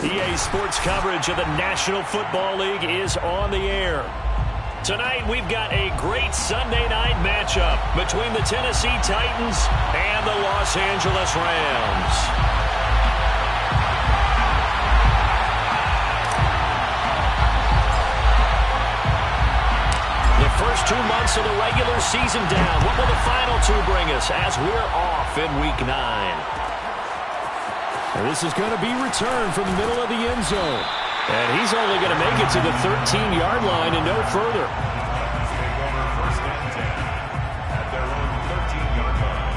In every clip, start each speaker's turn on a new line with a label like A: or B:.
A: EA Sports coverage of the National Football League is on the air. Tonight, we've got a great Sunday night matchup between the Tennessee Titans and the Los Angeles Rams. The first 2 months of the regular season down. What will the final two bring us as we're off in Week 9?
B: And this is going to be returned from the middle of the end zone.
A: And he's only going to make it to the 13-yard line and no further.
C: First and 10 at their own 13-yard line.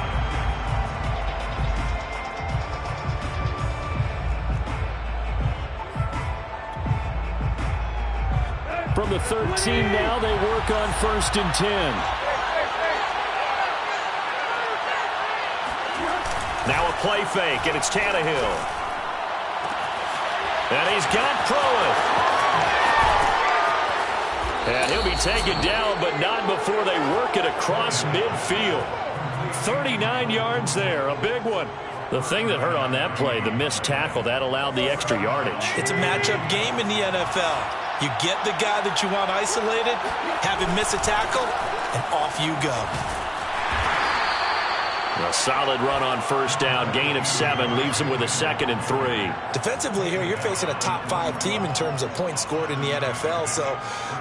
B: From the 13 now, they work on 1st and 10.
A: Now a play fake, and it's Tannehill. And he's got Pruitt. And he'll be taken down, but not before they work it across midfield. 39 yards there, a big one. The thing that hurt on that play, the missed tackle, that allowed the extra yardage.
D: It's a matchup game in the NFL. You get the guy that you want isolated, have him miss a tackle, and off you go.
A: A solid run on first down. Gain of 7 leaves him with a 2nd and 3.
D: Defensively here, you're facing a top 5 team in terms of points scored in the NFL. So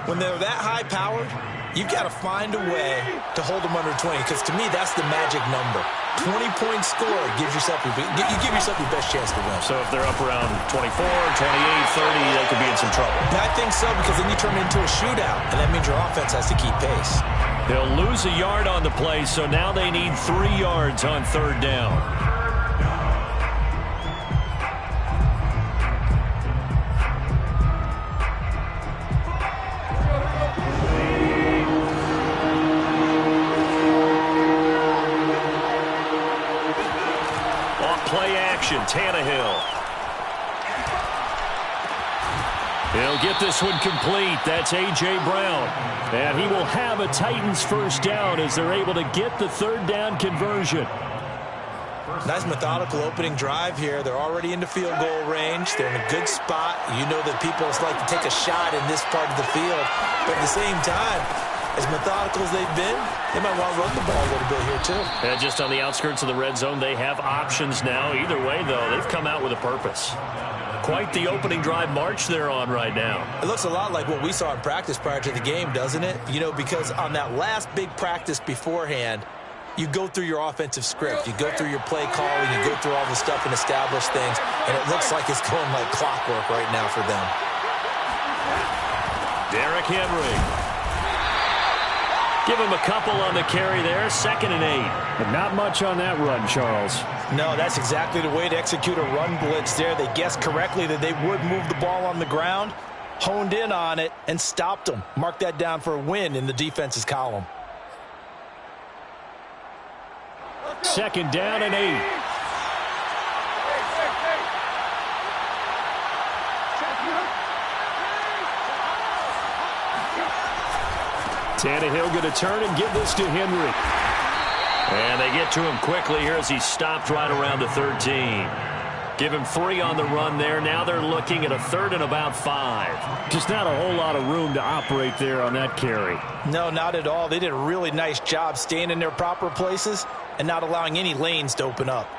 D: when they're that high-powered, you've got to find a way to hold them under 20. Because to me, that's the magic number. 20 points scored gives yourself you give yourself your best chance to win.
A: So if they're up around 24, 28, 30, they could be in some trouble.
D: I think so, because then you turn it into a shootout, and that means your offense has to keep pace.
A: They'll lose a yard on the play, so now they need 3 yards on 3rd down. On play action, Tannehill. He'll get this one complete. That's A.J. Brown. And he will have a Titans first down as they're able to get the 3rd down conversion.
D: Nice methodical opening drive here. They're already into field goal range. They're in a good spot. You know that people like to take a shot in this part of the field. But at the same time, as methodical as they've been, they might want to run the ball a little bit here too.
A: And just on the outskirts of the red zone, they have options now. Either way, though, they've come out with a purpose. Quite the opening drive march they're on right now.
D: It looks a lot like what we saw in practice prior to the game, doesn't it? You know, because on that last big practice beforehand, you go through your offensive script. You go through your play calling. You go through all the stuff and establish things. And it looks like it's going like clockwork right now for them.
A: Derrick Henry. Give him a couple on the carry there. 2nd and 8.
B: But not much on that run, Charles.
D: No, that's exactly the way to execute a run blitz there. They guessed correctly that they would move the ball on the ground, honed in on it, and stopped them. Mark that down for a win in the defense's column.
B: 2nd down and 8.
A: Tannehill going to turn and give this to Henry. And they get to him quickly here as he stopped right around the 13. Give him 3 on the run there. Now they're looking at a 3rd and about 5.
B: Just not a whole lot of room to operate there on that carry.
D: No, not at all. They did a really nice job staying in their proper places and not allowing any lanes to open up.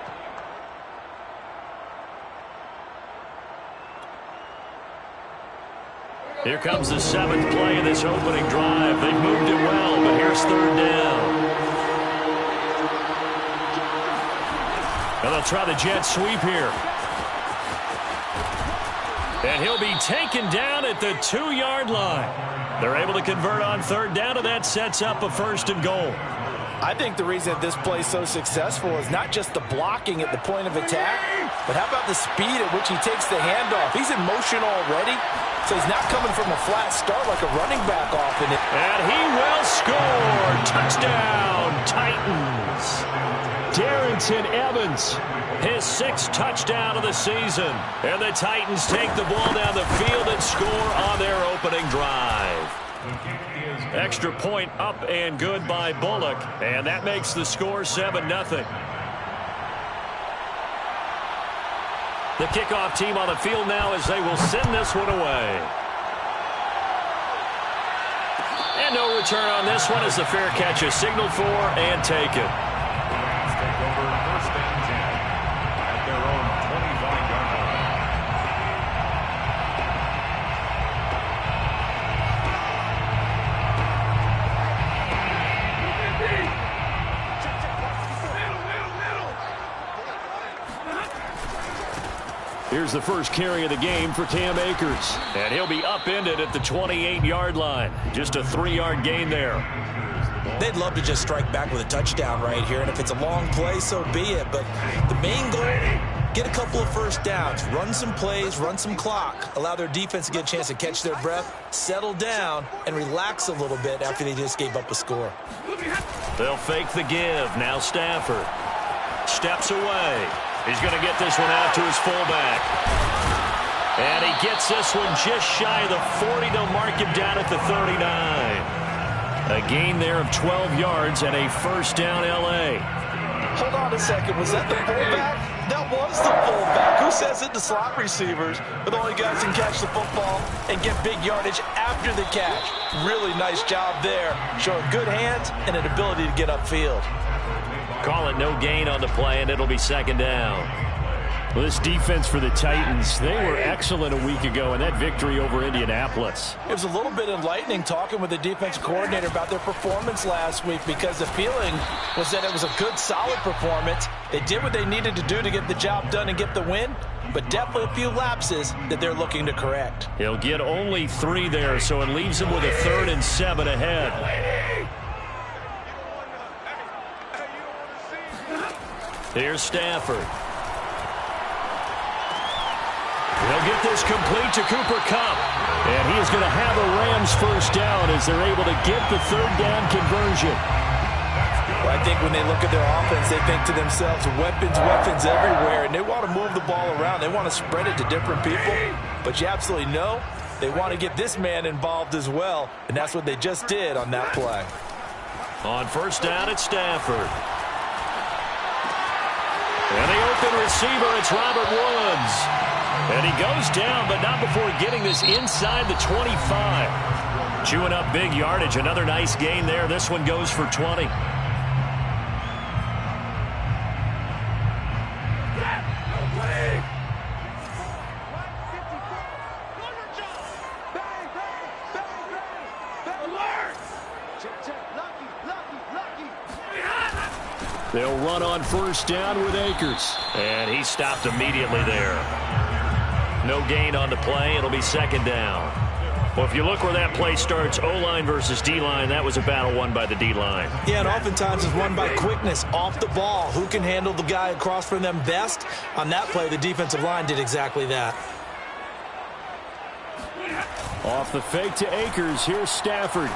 A: Here comes the 7th play of this opening drive. They've moved it well, but here's 3rd down. And they'll try the jet sweep here. And he'll be taken down at the 2-yard line. They're able to convert on 3rd down, and that sets up a 1st and goal.
D: I think the reason that this play is so successful is not just the blocking at the point of attack, but how about the speed at which he takes the handoff? He's in motion already, so he's not coming from a flat start like a running back often.
A: And he will score. Touchdown, Titans.
B: Darrington Evans.
A: His 6th touchdown of the season. And the Titans take the ball down the field and score on their opening drive. Extra point up and good by Bullock. And that makes the score 7-0. The kickoff team on the field now as they will send this one away. And no return on this one as the fair catch is signaled for and taken.
C: Rams take over first and 10 at their own 25-yard line.
B: Here's the first carry of the game for Cam Akers.
A: And he'll be upended at the 28-yard line. Just a 3-yard gain there.
D: They'd love to just strike back with a touchdown right here, and if it's a long play, so be it. But the main goal, get a couple of first downs, run some plays, run some clock, allow their defense to get a chance to catch their breath, settle down, and relax a little bit after they just gave up a score.
A: They'll fake the give. Now Stafford steps away. He's going to get this one out to his fullback. And he gets this one just shy of the 40. They'll mark him down at the 39. A gain there of 12 yards and a first down L.A.
D: Hold on a second. Was that the fullback? That was the fullback. Who says it? The slot receivers are the only guys who can catch the football and get big yardage after the catch. Really nice job there. Showing good hands and an ability to get upfield.
A: Call it no gain on the play, and it'll be second down.
B: Well, this defense for the Titans, they were excellent a week ago in that victory over Indianapolis.
D: It was a little bit enlightening talking with the defensive coordinator about their performance last week because the feeling was that it was a good, solid performance. They did what they needed to do to get the job done and get the win, but definitely a few lapses that they're looking to correct.
A: He'll get only 3 there, so it leaves him with a 3rd and 7 ahead. Here's Stafford. He'll get this complete to Cooper Kupp.
B: And he is going to have a Rams first down as they're able to get the 3rd down conversion.
D: Well, I think when they look at their offense, they think to themselves, weapons everywhere, and they want to move the ball around. They want to spread it to different people. But you absolutely know they want to get this man involved as well, and that's what they just did on that play.
A: On first down, it's Stafford. And the open receiver, it's Robert Woods. And he goes down, but not before getting this inside the 25. Chewing up big yardage. Another nice gain there. This one goes for 20.
B: They'll run on first down with Akers.
A: And he stopped immediately there. No gain on the play. It'll be second down. Well, if you look where that play starts, O-line versus D-line, that was a battle won by the D-line.
D: Yeah, and oftentimes it's won by quickness off the ball. Who can handle the guy across from them best? On that play, the defensive line did exactly that.
B: Off the fake to Akers. Here's Stafford.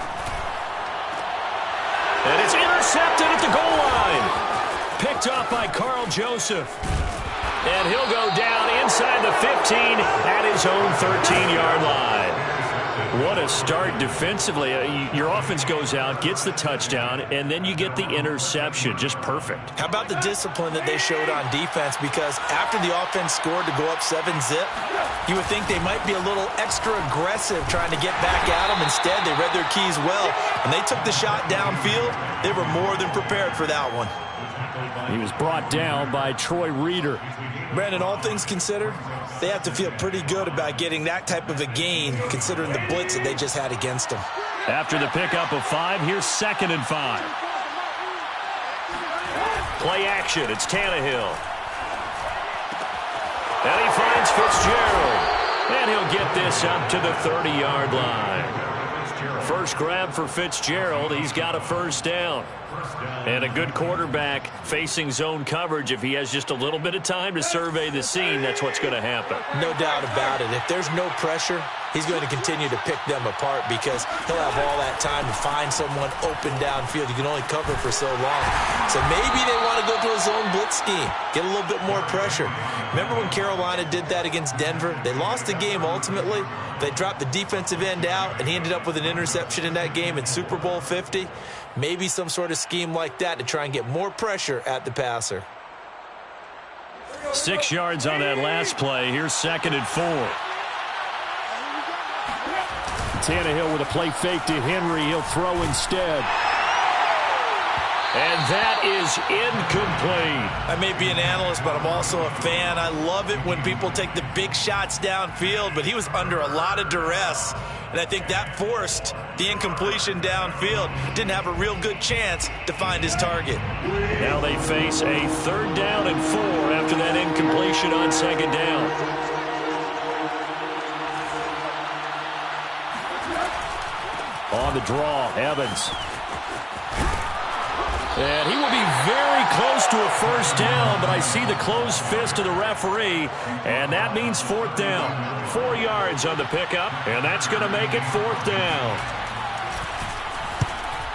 A: And it's intercepted at the goal line. Picked off by Carl Joseph. And he'll go down inside the 15 at his own 13-yard line. What a start defensively. Your offense goes out, gets the touchdown, and then you get the interception. Just perfect.
D: How about the discipline that they showed on defense? Because after the offense scored to go up 7-zip, you would think they might be a little extra aggressive trying to get back at them. Instead, they read their keys well. When they took the shot downfield, they were more than prepared for that one.
B: He was brought down by Troy Reeder.
D: Brandon, all things considered, they have to feel pretty good about getting that type of a gain, considering the blitz that they just had against them.
A: After the pickup of 5, here's 2nd and 5. Play action. It's Tannehill. And he finds Fitzgerald. And he'll get this up to the 30-yard line. First grab for Fitzgerald. He's got a first down. And a good quarterback facing zone coverage. If he has just a little bit of time to survey the scene, that's what's going to happen.
D: No doubt about it. If there's no pressure, he's going to continue to pick them apart because he'll have all that time to find someone open downfield. You can only cover for so long. So maybe they want to go to a zone blitz scheme, get a little bit more pressure. Remember when Carolina did that against Denver? They lost the game ultimately. They dropped the defensive end out, and he ended up with an interception in that game in Super Bowl 50. Maybe some sort of scheme like that to try and get more pressure at the passer.
A: 6 yards on that last play. Here's 2nd and 4.
B: Tannehill with a play fake to Henry. He'll throw instead.
A: And that is incomplete.
D: I may be an analyst, but I'm also a fan. I love it when people take the big shots downfield, but he was under a lot of duress, and I think that forced the incompletion downfield. Didn't have a real good chance to find his target.
A: Now they face a 3rd down and 4 after that incompletion on 2nd down.
B: On the draw, Evans.
A: And he will be very close to a 1st down, but I see the closed fist of the referee, and that means 4th down. 4 yards on the pickup, and that's going to make it 4th down.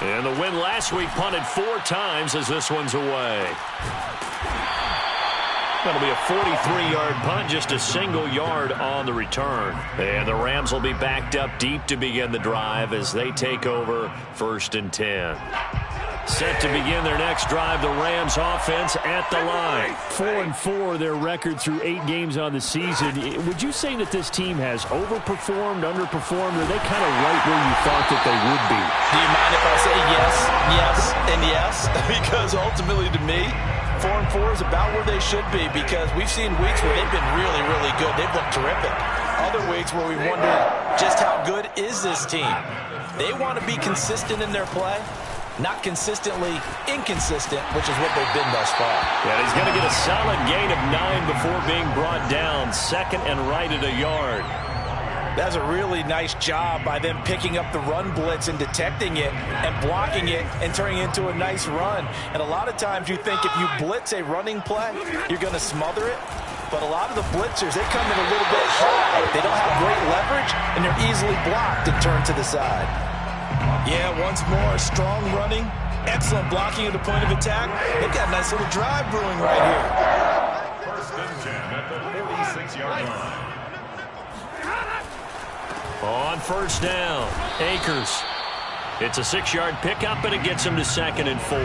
A: And the win last week punted 4 times as this one's away. That'll be a 43-yard punt, just a single yard on the return. And the Rams will be backed up deep to begin the drive as they take over 1st and 10. Set to begin their next drive, the Rams offense at the line.
B: 4-4, their record through 8 games on the season. Would you say that this team has overperformed, underperformed, or are they kind of right where you thought that they would be?
D: Do you mind if I say yes, yes, and yes? Because ultimately to me, 4-4 is about where they should be, because we've seen weeks where they've been really, really good. They've looked terrific. Other weeks where we wonder just how good is this team. They want to be consistent in their play. Not consistently inconsistent, which is what they've been thus far.
A: Yeah, he's going to get a solid gain of 9 before being brought down. 2nd and right at a yard.
D: That's a really nice job by them picking up the run blitz and detecting it and blocking it and turning it into a nice run. And a lot of times you think if you blitz a running play, you're going to smother it. But a lot of the blitzers, they come in a little bit high. They don't have great leverage, and they're easily blocked and turned to the side. Yeah, once more, strong running, excellent blocking at the point of attack. They've got a nice little drive brewing right here.
C: 1st and 10 at the 46-yard line.
A: On 1st down, Akers. It's a 6-yard pickup, and it gets him to 2nd and 4.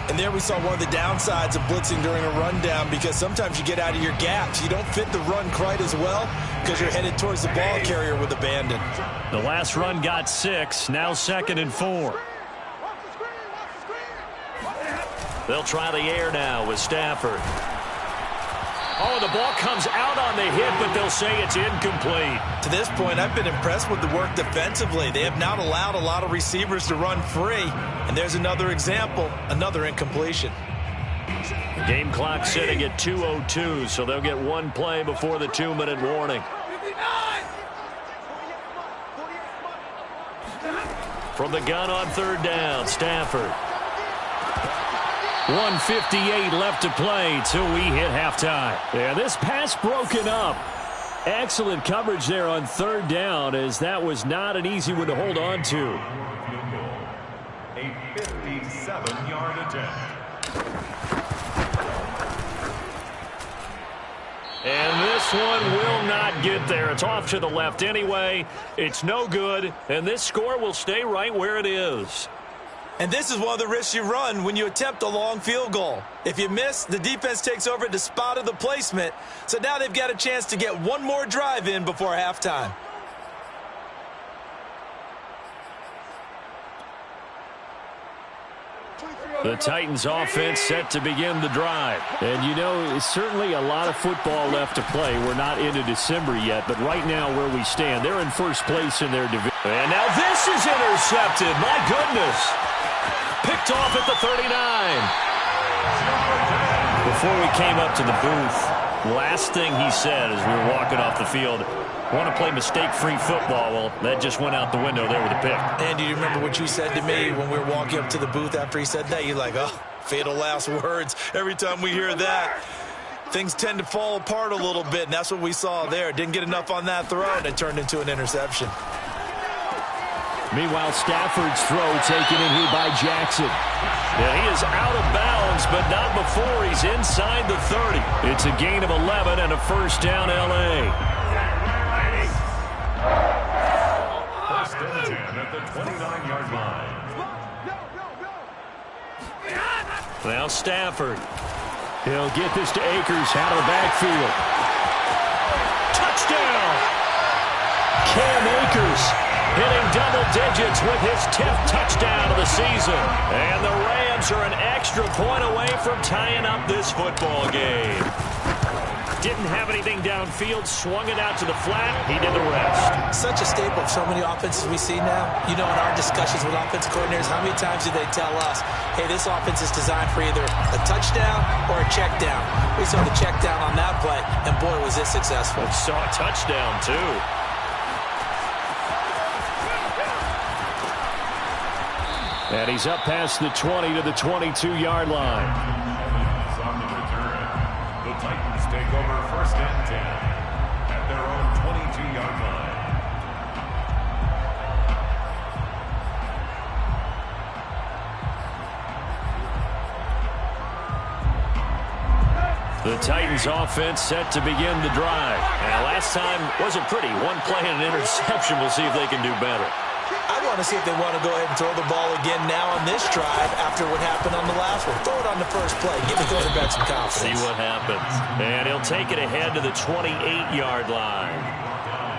D: And there we saw one of the downsides of blitzing during a rundown, because sometimes you get out of your gaps. You don't fit the run quite as well because you're headed towards the ball carrier with abandon.
A: The last run got 6, now 2nd and 4. They'll try the air now with Stafford. Oh, the ball comes out on the hit, but they'll say it's incomplete.
D: To this point, I've been impressed with the work defensively. They have not allowed a lot of receivers to run free. And there's another example, another incompletion.
A: Game clock sitting at 2:02, so they'll get 1 play before the 2-minute warning. From the gun on 3rd down, Stafford. 1:58 left to play till we hit halftime.
B: Yeah, this pass broken up. Excellent coverage there on 3rd down, as that was not an easy one to hold on to.
C: A 57-yard attempt.
A: And this one will not get there. It's off to the left anyway. It's no good, and this score will stay right where it is.
D: And this is one of the risks you run when you attempt a long field goal. If you miss, the defense takes over at the spot of the placement. So now they've got a chance to get one more drive in before halftime.
A: The Titans offense set to begin the drive.
B: And you know, certainly a lot of football left to play. We're not into December yet, but right now where we stand, they're in 1st place in their division.
A: And now this is intercepted. My goodness. Picked off at the 39. Before we came up to the booth, last thing he said as we were walking off the field, want to play mistake-free football. Well, that just went out the window there with a pick.
D: And do you remember what you said to me when we were walking up to the booth after he said that? You're like, oh, fatal last words. Every time we hear that, things tend to fall apart a little bit, and that's what we saw there. Didn't get enough on that throw, and it turned into an interception.
B: Meanwhile, Stafford's throw taken in here by Jackson.
A: Yeah, he is out of bounds, but not before he's inside the 30. It's a gain of 11 and a 1st down, L.A.
C: 1st and 10 at the 29-yard line.
A: Now Stafford.
B: He'll get this to Akers out of the backfield. Touchdown! Cam Akers hitting double digits with his 10th touchdown of the season. And the Rams are an extra point away from tying up this football game. Didn't have anything downfield, swung it out to the flat. He did the rest.
D: Such a staple of so many offenses we see now. You know, in our discussions with offensive coordinators, how many times do they tell us, hey, this offense is designed for either a touchdown or a check down. We saw the check down on that play, and boy, was it successful.
A: We saw a touchdown, too.
B: And he's up past the 20 to the 22-yard line.
C: On the return, the Titans take over 1st and 10 at their own 22-yard line.
A: The Titans offense set to begin the drive. And last time wasn't pretty. One play and an interception. We'll see if they can do better.
D: I want to see if they want to go ahead and throw the ball again now on this drive after what happened on the last one. Throw it on the first play. Give the quarterback some confidence.
A: See what happens. And he'll take it ahead to the 28-yard line.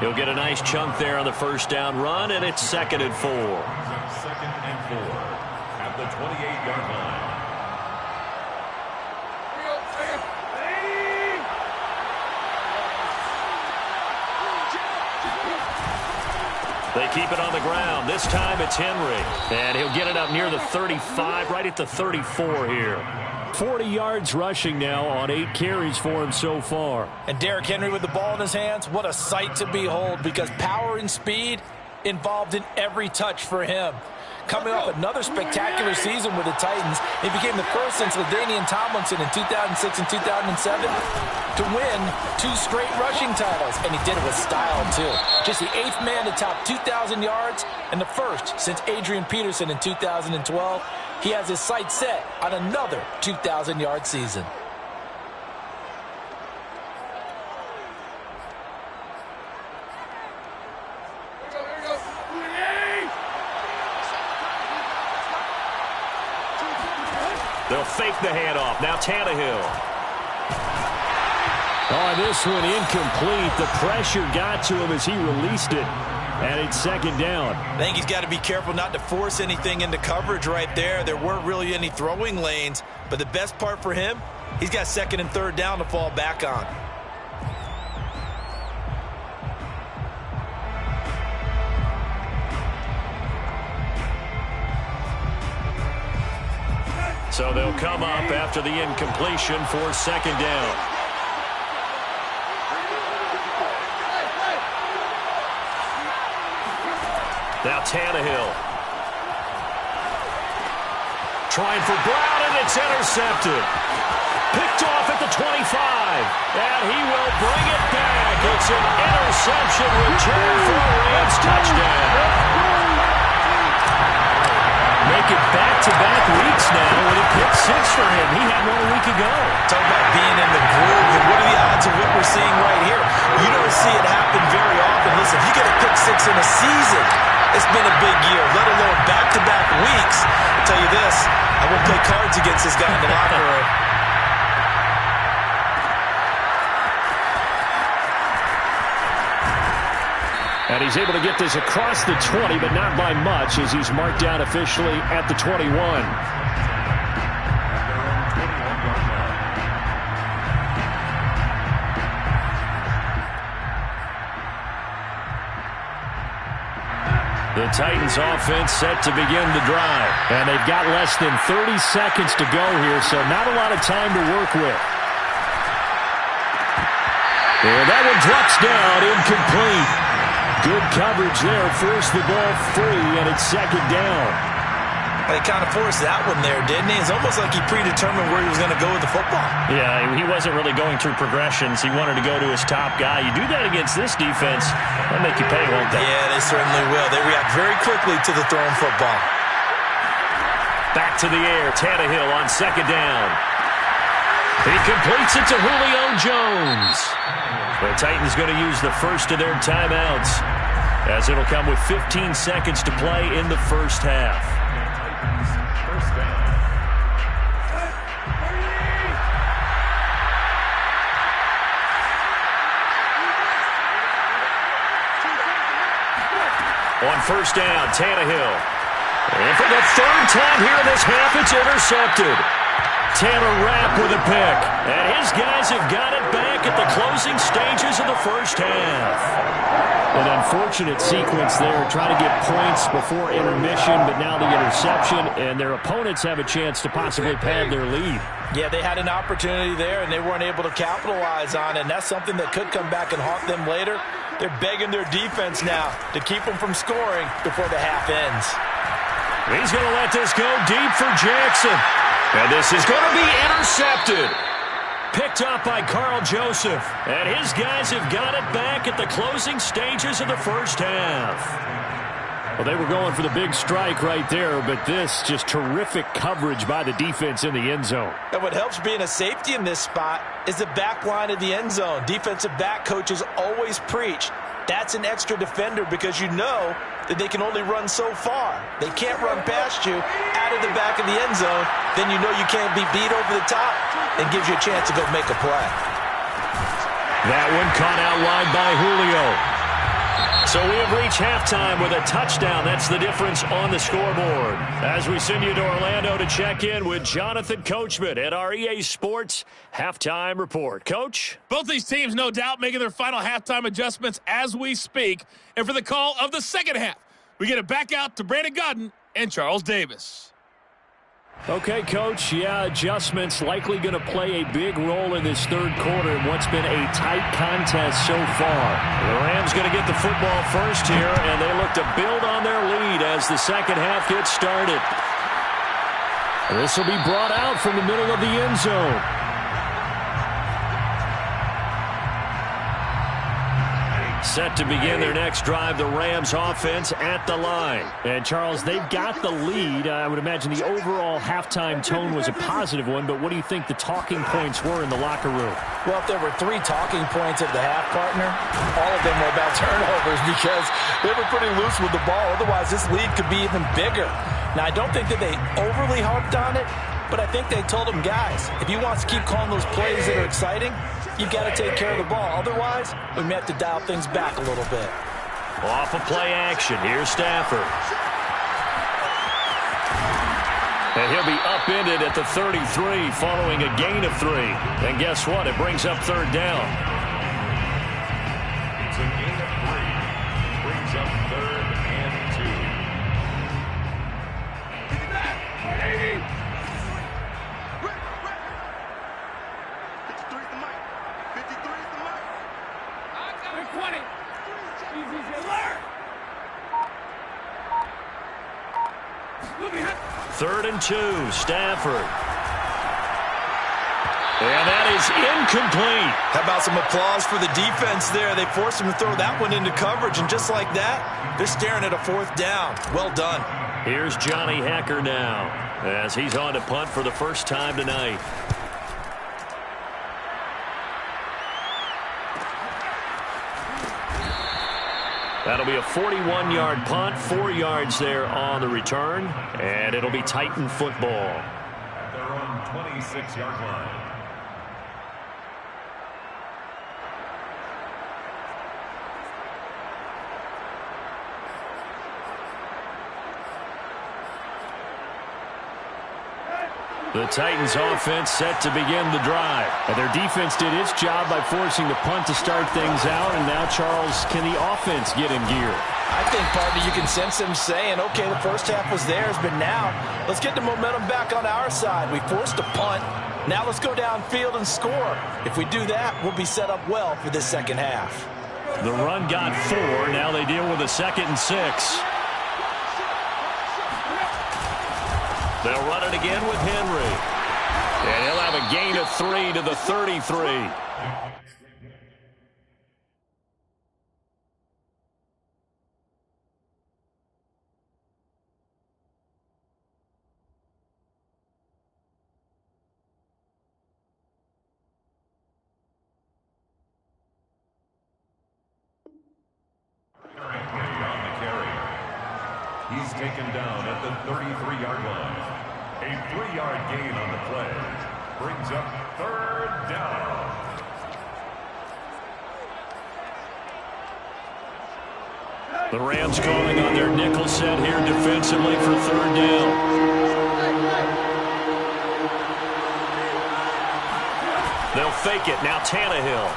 A: He'll get a nice chunk there on the first down run, and it's 2nd and 4.
C: 2nd and 4 at the 28-yard line.
A: They keep it on the ground. This time it's Henry. And he'll get it up near the 35, right at the 34 here.
B: 40 yards rushing now on 8 carries for him so far.
D: And Derrick Henry with the ball in his hands, what a sight to behold, because power and speed involved in every touch for him. Coming off another spectacular season with the Titans, he became the first since LaDainian Tomlinson in 2006 and 2007 to win 2 straight rushing titles, and he did it with style, too. Just the 8th man to top 2,000 yards and the first since Adrian Peterson in 2012. He has his sights set on another 2,000-yard season.
A: They'll fake the handoff. Now Tannehill.
B: Oh, this one incomplete. The pressure got to him as he released it. And it's 2nd down.
D: I think he's got to be careful not to force anything into coverage right there. There weren't really any throwing lanes. But the best part for him, he's got 2nd and 3rd down to fall back on.
A: So they'll come up after the incompletion for 2nd down. Now Tannehill. Trying for Brown, and it's intercepted. Picked off at the 25. And he will bring it back. It's an interception return for a Rams touchdown. Make it back-to-back weeks now with a pick 6 for him. He had 1 week ago.
D: Talk about being in the groove, and what are the odds of what we're seeing right here? You don't see it happen very often. Listen, if you get a pick 6 in a season, it's been a big year, let alone back-to-back weeks. I'll tell you this, I won't play cards against this guy in the locker room.
B: And he's able to get this across the 20, but not by much, as he's marked down officially at the 21.
A: The Titans offense set to begin the drive.
B: And they've got less than 30 seconds to go here, so not a lot of time to work with. And that one drops down, incomplete. Good coverage there, forced the ball free, and it's 2nd down.
D: He kind of forced that one there, didn't he? It's almost like he predetermined where he was going to go with the football.
A: Yeah, he wasn't really going through progressions. He wanted to go to his top guy. You do that against this defense, they'll make you pay, won't they?
D: Yeah, they certainly will. They react very quickly to the thrown football.
A: Back to the air, Tannehill on 2nd down. He completes it to Julio Jones. The Titans going to use the first of their timeouts, as it'll come with 15 seconds to play in the first half. On first down, Tannehill. And for the third time here in this half, it's intercepted. Taylor Rapp with a pick. And his guys have got it back at the closing stages of the first half.
B: An unfortunate sequence there, trying to get points before intermission, but now the interception, and their opponents have a chance to possibly pad their lead.
D: Yeah, they had an opportunity there, and they weren't able to capitalize on it, and that's something that could come back and haunt them later. They're begging their defense now to keep them from scoring before the half ends.
A: He's going to let this go deep for Jackson. And this is going to be intercepted. Picked up by Carl Joseph. And his guys have got it back at the closing stages of the first half.
B: Well, they were going for the big strike right there, but this just terrific coverage by the defense in the end zone.
D: And what helps being a safety in this spot is the back line of the end zone. Defensive back coaches always preach. That's an extra defender because you know that they can only run so far. They can't run past you out of the back of the end zone. Then you know you can't be beat over the top. It gives you a chance to go make a play.
A: That one caught out wide by Julio. So we have reached halftime with a touchdown. That's the difference on the scoreboard. As we send you to Orlando to check in with Jonathan Coachman at our EA Sports Halftime Report. Coach?
E: Both these teams, no doubt, making their final halftime adjustments as we speak. And for the call of the second half, we get it back out to Brandon Godden and Charles Davis.
B: Okay, Coach, yeah, adjustments likely going to play a big role in this third quarter in what's been a tight contest so far.
A: The Rams going to get the football first here, and they look to build on their lead as the second half gets started.
B: This will be brought out from the middle of the end zone.
A: Set to begin their next drive, the Rams offense at the line.
B: And, Charles, they've got the lead. I would imagine the overall halftime tone was a positive one, but what do you think the talking points were in the locker room?
D: Well, if there were 3 talking points of the half, partner, all of them were about turnovers because they were pretty loose with the ball. Otherwise, this lead could be even bigger. Now, I don't think that they overly harped on it, but I think they told them, guys, if you want to keep calling those plays that are exciting, you've got to take care of the ball. Otherwise, we may have to dial things back a little bit.
A: Off of play action, here's Stafford. And he'll be upended at the 33 following a gain of 3. And guess what? It brings up third down.
C: It's a gain of 3. Brings up 3rd and 2.
A: Third and 2, Stafford. And that is incomplete.
D: How about some applause for the defense there? They forced him to throw that one into coverage, and just like that, they're staring at a 4th down. Well done.
A: Here's Johnny Hacker now as he's on to punt for the first time tonight. That'll be a 41-yard punt, 4 yards there on the return, and it'll be Titan football.
C: At their own 26-yard line.
A: The Titans offense set to begin the drive.
B: And their defense did its job by forcing the punt to start things out. And now, Charles, can the offense get in gear?
D: I think, partner, you can sense them saying, okay, the first half was theirs, but now let's get the momentum back on our side. We forced a punt. Now let's go downfield and score. If we do that, we'll be set up well for this second half.
A: The run got 4. Now they deal with a 2nd and 6. They'll run it again with Henry. And he'll have a gain of 3 to the 33.
C: On the carry. He's taken down at the 33-yard line. A 3-yard gain on the play. Brings up 3rd down.
A: The Rams calling on their nickel set here defensively for third down. They'll fake it. Now Tannehill.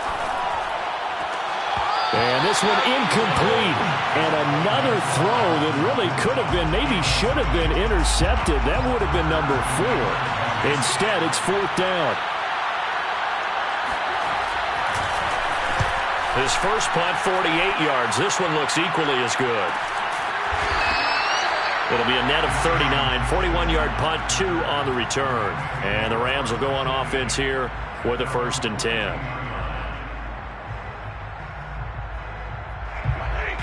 B: And this one incomplete. And another throw that really could have been, maybe should have been intercepted. That would have been number 4. Instead, it's fourth down.
A: His first punt, 48 yards. This one looks equally as good. It'll be a net of 39. 41-yard punt, 2 on the return. And the Rams will go on offense here with a 1st and 10.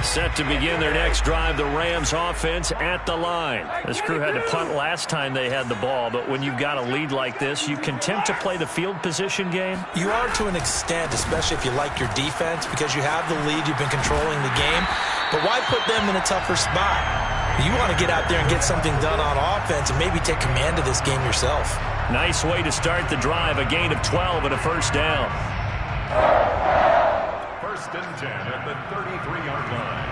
A: Set to begin their next drive, the Rams offense at the line. This crew had to punt last time they had the ball, but when you've got a lead like this, you can tend to play the field position game.
D: You are to an extent, especially if you like your defense, because you have the lead, you've been controlling the game. But why put them in a tougher spot? You want to get out there and get something done on offense and maybe take command of this game yourself.
A: Nice way to start the drive, a gain of 12 and a 1st down.
C: 1st and 10 at the 33-yard line.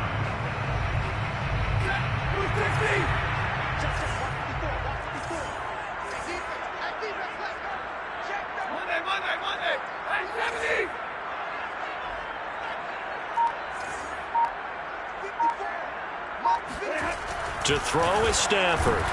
A: To throw is Stafford.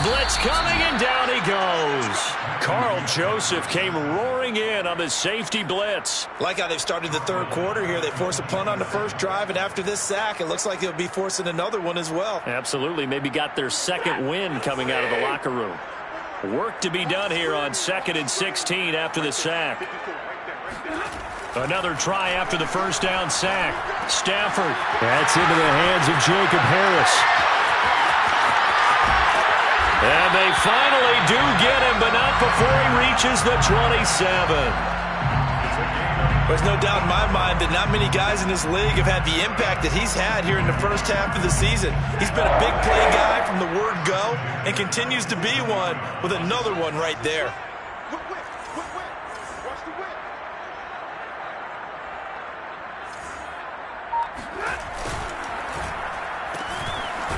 A: Blitz coming, and down he goes. Carl Joseph came roaring in on the safety blitz.
D: Like how they've started the third quarter here. They force a punt on the first drive, and after this sack, it looks like they'll be forcing another one as well.
A: Absolutely. Maybe got their second win coming out of the locker room. Work to be done here on 2nd and 16 after the sack. Another try after the first down sack. Stafford.
B: That's into the hands of Jacob Harris.
A: And they finally do get him, but not before he reaches the 27.
D: There's no doubt in my mind that not many guys in this league have had the impact that he's had here in the first half of the season. He's been a big play guy from the word go and continues to be one with another one right there.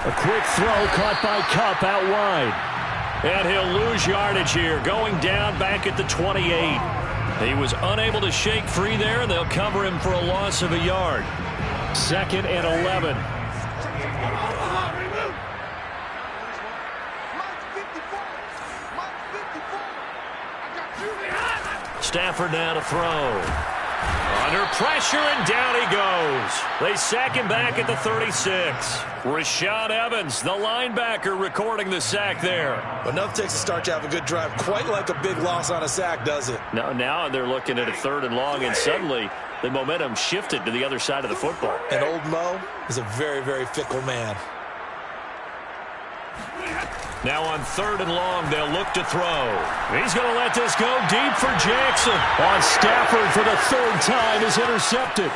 B: A quick throw caught by Kupp out wide.
A: And he'll lose yardage here, going down back at the 28. He was unable to shake free there, and they'll cover him for a loss of a yard.
B: 2nd and 11.
A: Stafford now to throw. Under pressure, and down he goes. They sack him back at the 36. Rashad Evans, the linebacker, recording the sack there.
D: But enough takes to start to have a good drive. Quite like a big loss on a sack, does it?
A: Now they're looking at a 3rd and long, and suddenly the momentum shifted to the other side of the football.
D: And old Mo is a very, very fickle man.
A: Now on 3rd and long, they'll look to throw. He's going to let this go deep for Jackson.
B: On Stafford for the 3rd time is intercepted.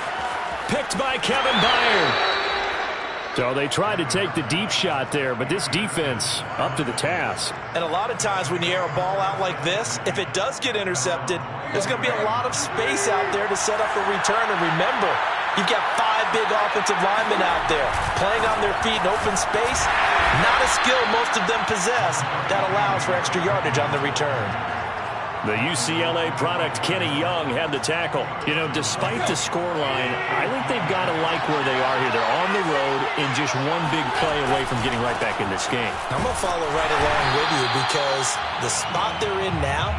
A: Picked by Kevin Byard.
B: So they tried to take the deep shot there, but this defense up to the task.
D: And a lot of times when you air a ball out like this, if it does get intercepted, there's going to be a lot of space out there to set up a return. And remember, you've got 5 big offensive linemen out there playing on their feet in open space. Not a skill most of them possess that allows for extra yardage on the return.
A: The UCLA product, Kenny Young, had the tackle. You know, despite the scoreline, I think they've got to like where they are here. They're on the road and just one big play away from getting right back in this game.
D: I'm going to follow right along with you because the spot they're in now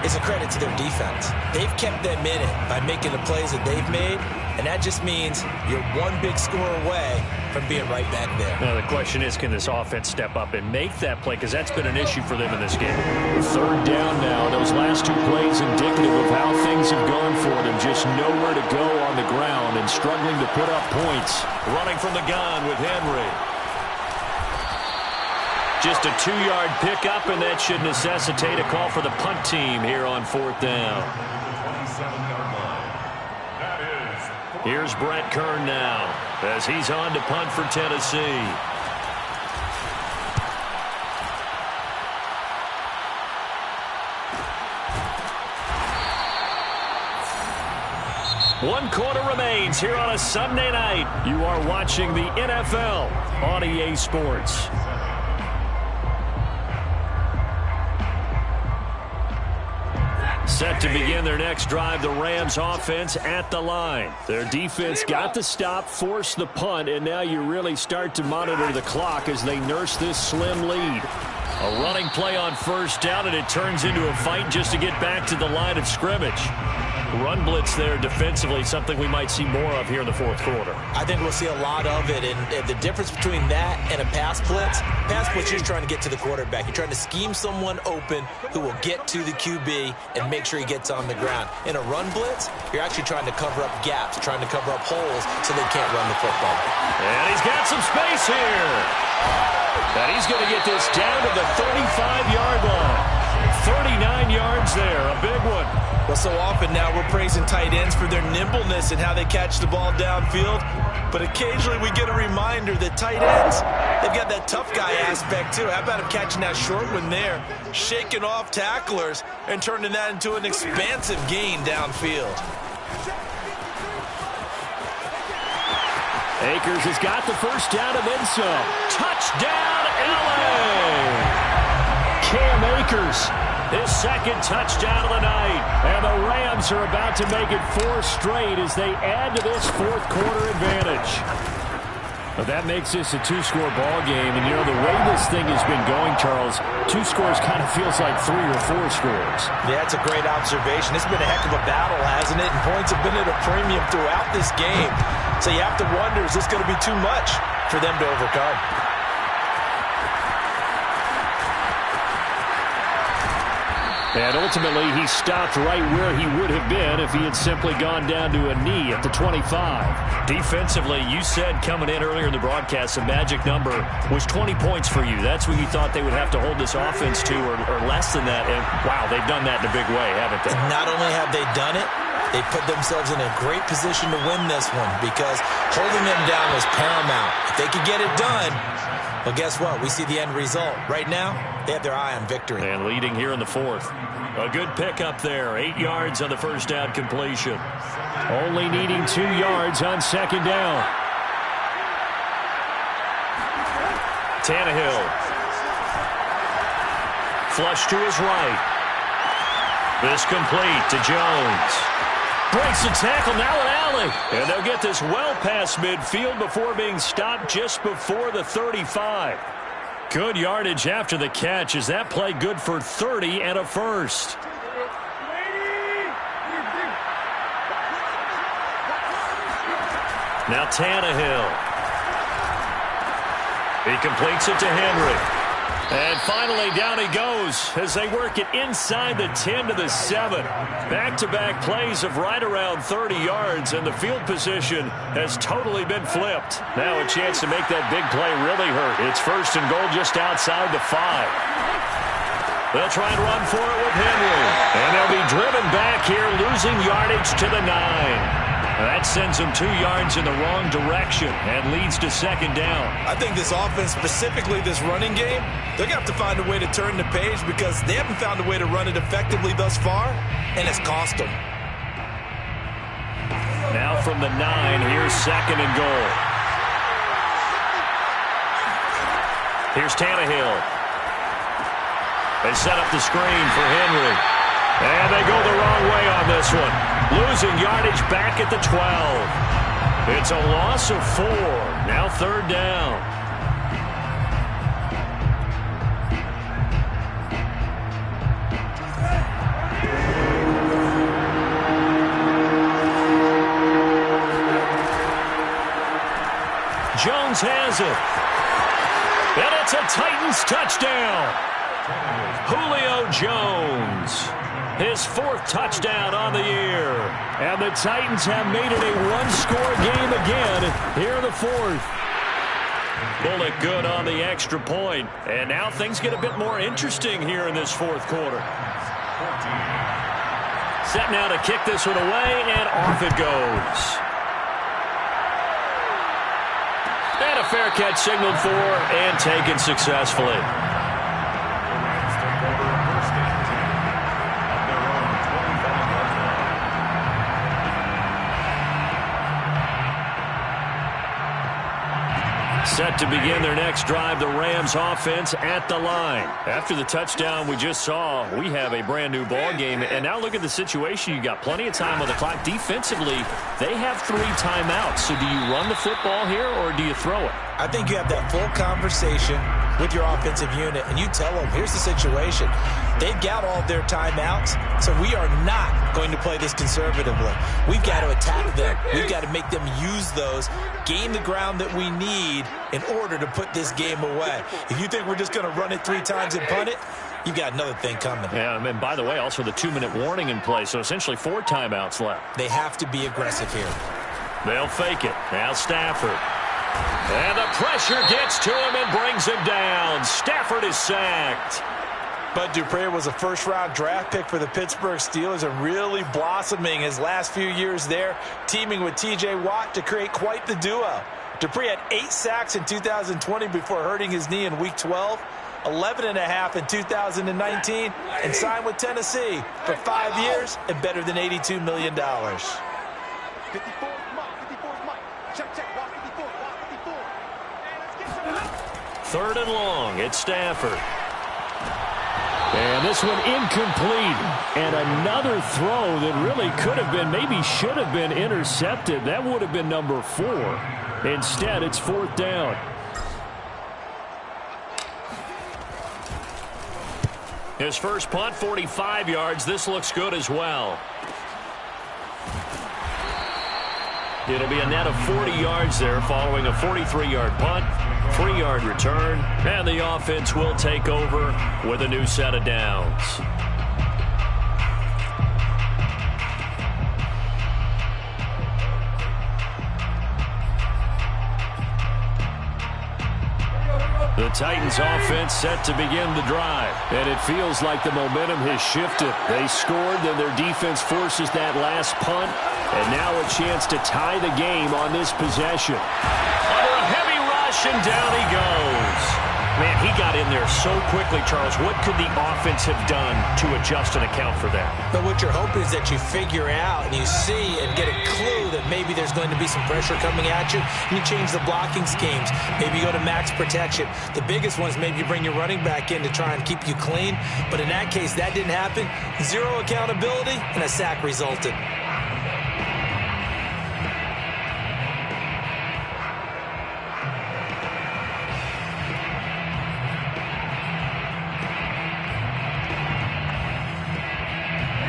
D: is a credit to their defense. They've kept them in it by making the plays that they've made, and that just means you're one big score away from being right back there.
A: Now, the question is, can this offense step up and make that play? Because that's been an issue for them in this game.
B: 3rd down now. Those last 2 plays indicative of how things have gone for them. Just nowhere to go on the ground and struggling to put up points.
A: Running from the gun with Henry. Just a 2-yard pickup, and that should necessitate a call for the punt team here on 4th down.
C: 27-yard line. That is.
A: Here's Brett Kern now as he's on to punt for Tennessee. 1 quarter remains here on a Sunday night. You are watching the NFL on EA Sports. Set to begin their next drive, the Rams offense at the line. Their defense got the stop, forced the punt, and now you really start to monitor the clock as they nurse this slim lead. A running play on first down, and it turns into a fight just to get back to the line of scrimmage. Run blitz there defensively, something we might see more of here in the fourth quarter.
D: I think we'll see a lot of it, and the difference between that and a pass blitz, you're trying to get to the quarterback. You're trying to scheme someone open who will get to the QB and make sure he gets on the ground. In a run blitz, you're actually trying to cover up gaps, trying to cover up holes so they can't run the football.
A: And he's got some space here. And he's going to get this down to the 35-yard line. 39 yards there, a big one.
D: Well, so often now we're praising tight ends for their nimbleness and how they catch the ball downfield. But occasionally we get a reminder that tight ends, they've got that tough guy aspect too. How about him catching that short one there, shaking off tacklers, and turning that into an expansive gain downfield.
A: Akers has got the first down and then some. Touchdown, LA! Cam Akers, his second touchdown of the night. And the Rams are about to make it 4 straight as they add to this fourth quarter advantage. But that makes this a 2-score ball game. And, you know, the way this thing has been going, Charles, 2 scores kind of feels like 3 or 4 scores.
D: Yeah, it's a great observation. It's been a heck of a battle, hasn't it? And points have been at a premium throughout this game. So you have to wonder, is this going to be too much for them to overcome?
A: And ultimately, he stopped right where he would have been if he had simply gone down to a knee at the 25. Defensively, you said coming in earlier in the broadcast, the magic number was 20 points for you. That's what you thought they would have to hold this offense to, or less than that. And, wow, they've done that in a big way, haven't they?
D: Not only have they done it, they put themselves in a great position to win this one because holding them down was paramount. If they could get it done, well, guess what? We see the end result. Right now, they have their eye on victory.
A: And leading here in the fourth. A good pickup there. 8 yards on the first down completion. Only needing 2 yards on second down. Tannehill. Flush to his right. This complete to Jones. Breaks the tackle, now an alley. And they'll get this well past midfield before being stopped just before the 35. Good yardage after the catch. Is that play good for 30 and a first? Now Tannehill. He completes it to Henry. And finally, down he goes as they work it inside the 10 to the 7. Back-to-back plays of right around 30 yards, and the field position has totally been flipped. Now a chance to make that big play really hurt. It's first and goal just outside the 5. They'll try and run for it with Henry. And they'll be driven back here, losing yardage to the 9. That sends them 2 yards in the wrong direction and leads to second down.
D: I think this offense, specifically this running game, they're going to have to find a way to turn the page because they haven't found a way to run it effectively thus far, and it's cost them.
A: Now from the 9, here's second and goal. Here's Tannehill. They set up the screen for Henry. And they go the wrong way on this one. Losing yardage back at the 12. It's a loss of 4. Now third down. Jones has it. And it's a Titans touchdown. Julio Jones. His 4th touchdown on the year. And the Titans have made it a 1-score game again here in the 4th. Bullet good on the extra point. And now things get a bit more interesting here in this 4th quarter. Set now to kick this one away, and off it goes. And a fair catch signaled for and taken successfully. Set to begin their next drive, the Rams offense at the line. After the touchdown we just saw, we have a brand new ball game. And now look at the situation. You got plenty of time on the clock. Defensively, they have 3 timeouts. So do you run the football here or do you throw it?
D: I think you have that full conversation with your offensive unit, and you tell them, here's the situation. They've got all their timeouts, so we are not going to play this conservatively. We've got to attack them. We've got to make them use those, gain the ground that we need in order to put this game away. If you think we're just going to run it 3 times and punt it, you've got another thing coming.
A: Yeah, and by the way, also the 2-minute warning in play, so essentially 4 timeouts left.
D: They have to be aggressive here.
A: They'll fake it. Now Stafford. And the pressure gets to him and brings him down. Stafford is sacked.
D: Bud Dupree was a first-round draft pick for the Pittsburgh Steelers and really blossoming his last few years there, teaming with T.J. Watt to create quite the duo. Dupree had 8 sacks in 2020 before hurting his knee in Week 12, 11.5 in 2019, and signed with Tennessee for 5 years and better than $82 million.
A: 3rd and long. It's Stafford. And this one incomplete. And another throw that really could have been, maybe should have been intercepted. That would have been number 4. Instead, it's 4th down. His first punt, 45 yards. This looks good as well. It'll be a net of 40 yards there following a 43-yard punt, 3-yard return, and the offense will take over with a new set of downs. The Titans offense set to begin the drive. And it feels like the momentum has shifted. They scored, then their defense forces that last punt. And now a chance to tie the game on this possession. Under a heavy rush, and down he goes. Man, he got in there so quickly, Charles. What could the offense have done to adjust and account for that?
D: But what you're hoping is that you figure out and you see and get a clue that maybe there's going to be some pressure coming at you, and you change the blocking schemes. Maybe you go to max protection. The biggest one is maybe you bring your running back in to try and keep you clean. But in that case, that didn't happen. 0 accountability, and a sack resulted.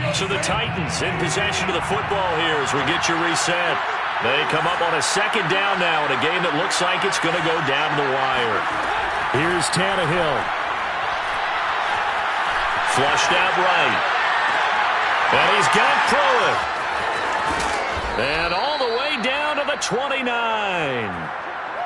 A: So the Titans in possession of the football here as we get you reset. They come up on a 2nd down now in a game that looks like it's going to go down the wire. Here's Tannehill. Flushed out right. And he's got Pruitt. And all the way down to the 29.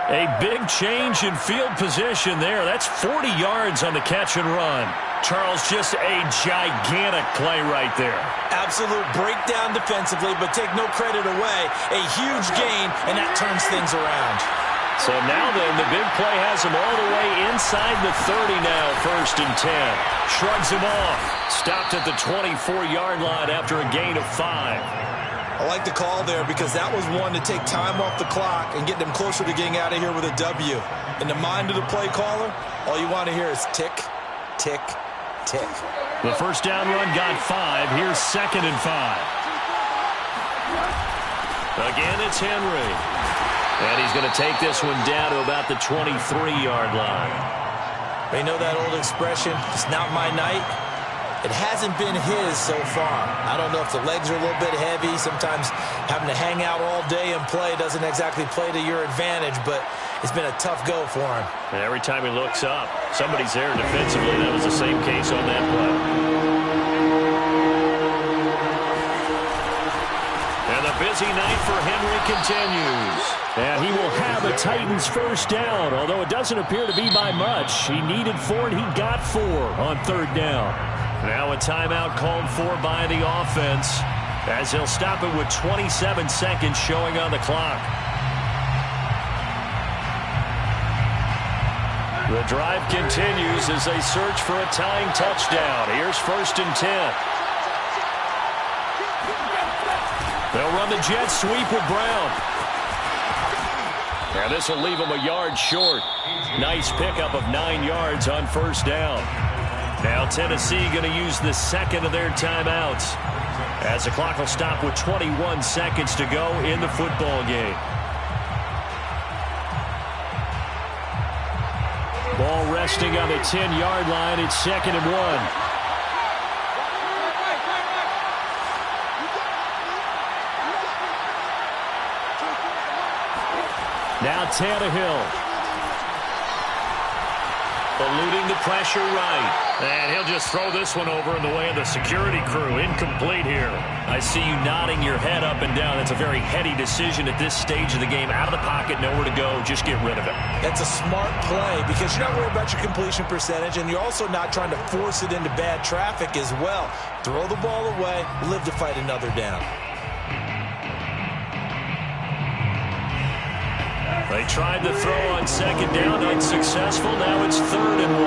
A: A big change in field position there. That's 40 yards on the catch and run. Charles, just a gigantic play right there.
D: Absolute breakdown defensively, but take no credit away. A huge gain, and that turns things around.
A: So now then, the big play has him all the way inside the 30 now, 1st and 10. Shrugs him off. Stopped at the 24-yard line after a gain of 5.
D: I like the call there because that was one to take time off the clock and get them closer to getting out of here with a W. In the mind of the play caller, all you want to hear is tick, tick, tick.
A: The first down run got 5. Here's 2nd and 5. Again, it's Henry. And he's going to take this one down to about the 23-yard line.
D: They know that old expression, it's not my night. It hasn't been his so far. I don't know if the legs are a little bit heavy. Sometimes having to hang out all day and play doesn't exactly play to your advantage, but it's been a tough go for him.
A: And every time he looks up, somebody's there defensively. That was the same case on that play. And the busy night for Henry continues. And he will have a Titans first down, although it doesn't appear to be by much. He needed 4, and he got 4 on 3rd down. Now a timeout called for by the offense as he'll stop it with 27 seconds showing on the clock. The drive continues as they search for a tying touchdown. Here's 1st and 10. They'll run the jet sweep with Brown. Yeah, this will leave them a yard short. Nice pickup of 9 yards on first down. Now Tennessee going to use the second of their timeouts, as the clock will stop with 21 seconds to go in the football game. Ball resting on the 10-yard line. It's 2nd and 1. Now Tannehill. Eluding the pressure right. And he'll just throw this one over in the way of the security crew. Incomplete here. I see you nodding your head up and down. That's a very heady decision at this stage of the game. Out of the pocket, nowhere to go. Just get rid of it.
D: That's a smart play because you're not worried about your completion percentage, and you're also not trying to force it into bad traffic as well. Throw the ball away, live to fight another down.
A: They tried to throw on 2nd down, unsuccessful. Now it's 3rd and 1.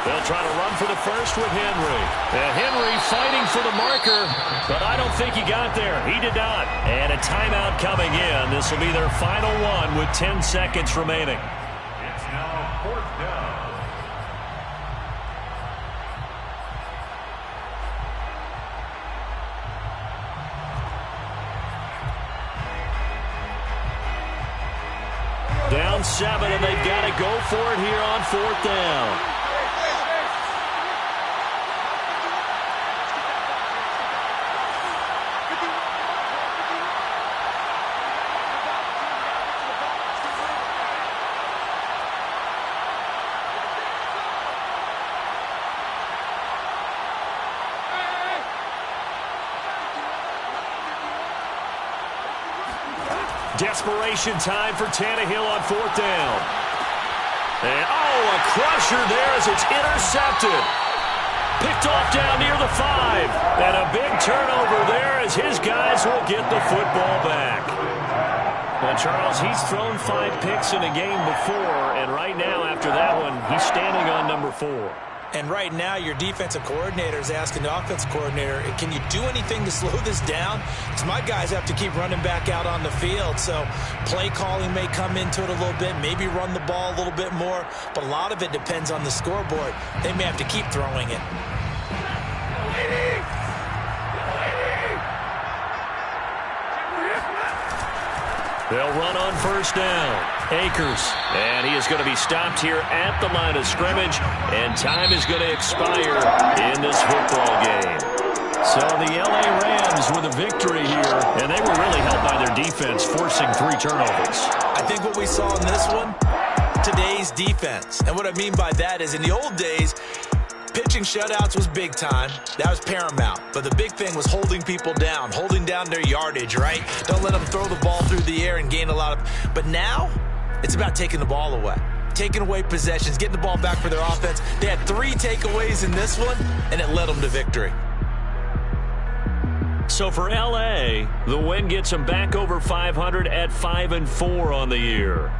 A: They'll try to run for the first with Henry. And Henry fighting for the marker, but I don't think he got there. He did not. And a timeout coming in. This will be their final one with 10 seconds remaining.
C: It's now 4th down.
A: Down 7, and they've got to go for it here on 4th down. Desperation time for Tannehill on 4th down. And, a crusher there as it's intercepted. Picked off down near the 5. And a big turnover there as his guys will get the football back. Now, Charles, he's thrown 5 picks in a game before, and right now after that one, he's standing on number 4.
D: And right now, your defensive coordinator is asking the offensive coordinator, can you do anything to slow this down? Because my guys have to keep running back out on the field. So play calling may come into it a little bit, maybe run the ball a little bit more. But a lot of it depends on the scoreboard. They may have to keep throwing it.
A: They'll run on first down. Akers, and he is going to be stopped here at the line of scrimmage, and time is going to expire in this football game. So the L.A. Rams with a victory here, and they were really helped by their defense, forcing 3 turnovers.
D: I think what we saw in this one, today's defense. And what I mean by that is in the old days, pitching shutouts was big time. That was paramount. But the big thing was holding people down, holding down their yardage, right? Don't let them throw the ball through the air and gain a lot of... But now, it's about taking the ball away. Taking away possessions, getting the ball back for their offense. They had 3 takeaways in this one, and it led them to victory.
A: So for L.A., the win gets them back over 500 at 5-4 on the year.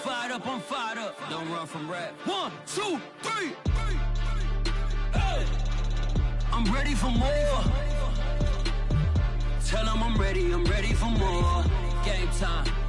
F: fired up, I'm fired up. Don't run from rap. 1, 2, 3. I'm ready for more. Tell them I'm ready for more. Game time.